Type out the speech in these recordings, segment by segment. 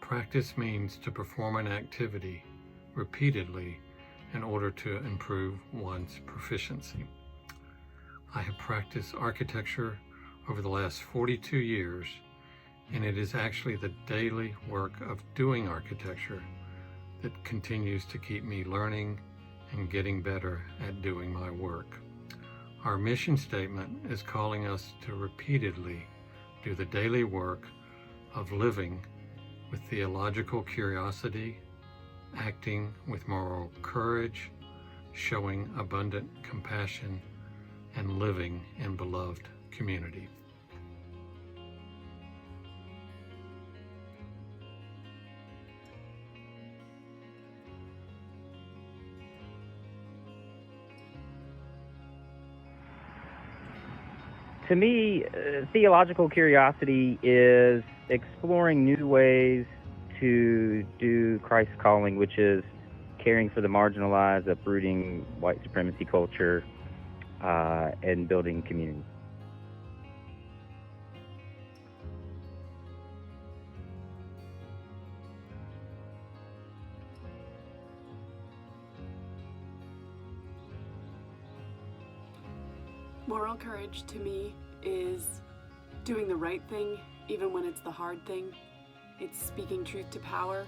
Practice means to perform an activity repeatedly in order to improve one's proficiency. I have practiced architecture over the last 42 years, and it is actually the daily work of doing architecture that continues to keep me learning and getting better at doing my work. Our mission statement is calling us to repeatedly do the daily work of living with theological curiosity, acting with moral courage, showing abundant compassion, and living in beloved community. To me, theological curiosity is exploring new ways to do Christ's calling, which is caring for the marginalized, uprooting white supremacy culture, and building community. Moral courage to me is doing the right thing even when it's the hard thing. It's speaking truth to power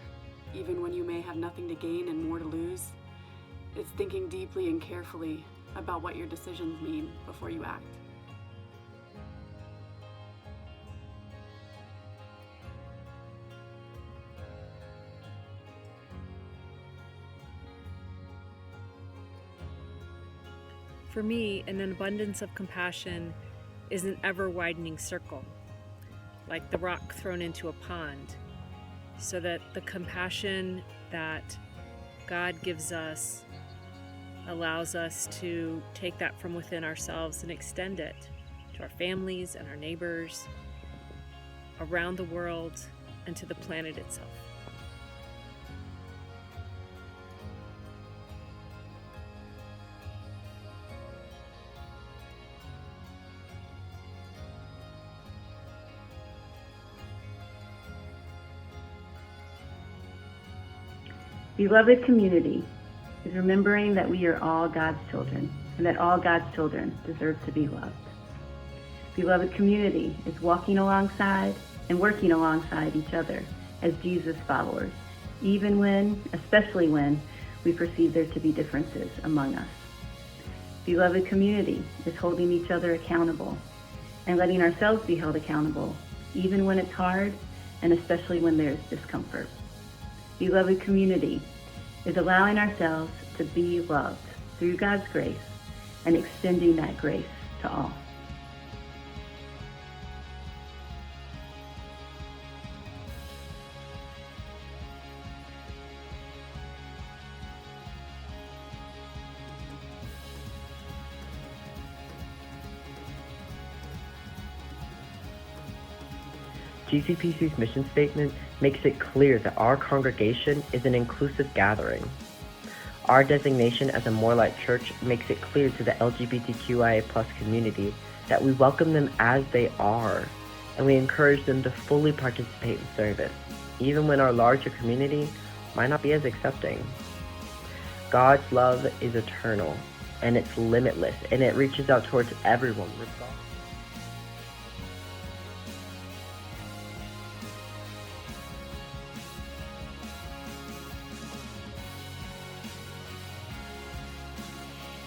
even when you may have nothing to gain and more to lose. It's thinking deeply and carefully about what your decisions mean before you act. For me, an abundance of compassion is an ever-widening circle, like the rock thrown into a pond, so that the compassion that God gives us allows us to take that from within ourselves and extend it to our families and our neighbors, around the world, and to the planet itself. Beloved community is remembering that we are all God's children and that all God's children deserve to be loved. Beloved community is walking alongside and working alongside each other as Jesus followers, even when, especially when, we perceive there to be differences among us. Beloved community is holding each other accountable and letting ourselves be held accountable, even when it's hard and especially when there's discomfort. Beloved community is allowing ourselves to be loved through God's grace and extending that grace to all. GCPC's mission statement makes it clear that our congregation is an inclusive gathering. Our designation as a More Light Church makes it clear to the LGBTQIA+ community that we welcome them as they are, and we encourage them to fully participate in service, even when our larger community might not be as accepting. God's love is eternal, and it's limitless, and it reaches out towards everyone, regardless.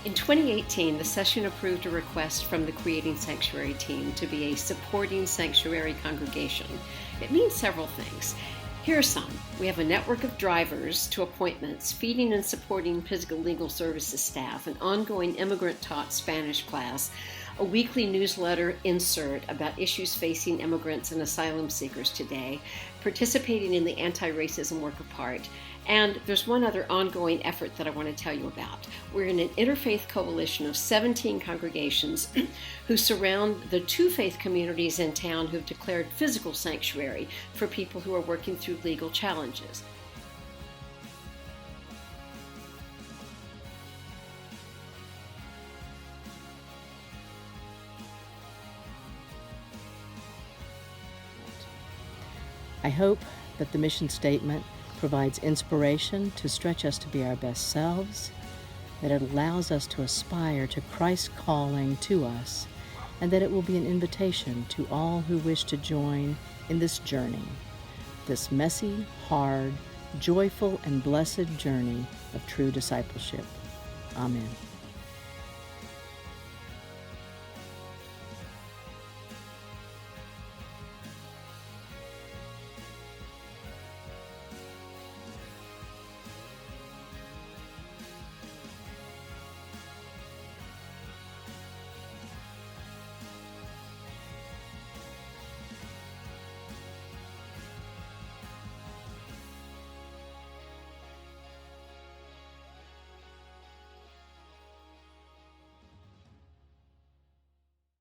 In 2018, the session approved a request from the Creating Sanctuary team to be a supporting sanctuary congregation. It means several things. Here are some. We have a network of drivers to appointments, feeding and supporting physical legal services staff, an ongoing immigrant-taught Spanish class, a weekly newsletter insert about issues facing immigrants and asylum seekers today, participating in the anti-racism work of PART, and there's one other ongoing effort that I want to tell you about. We're in an interfaith coalition of 17 congregations who surround the two faith communities in town who've declared physical sanctuary for people who are working through legal challenges. I hope that the mission statement provides inspiration to stretch us to be our best selves, that it allows us to aspire to Christ's calling to us, and that it will be an invitation to all who wish to join in this journey, this messy, hard, joyful, and blessed journey of true discipleship. Amen.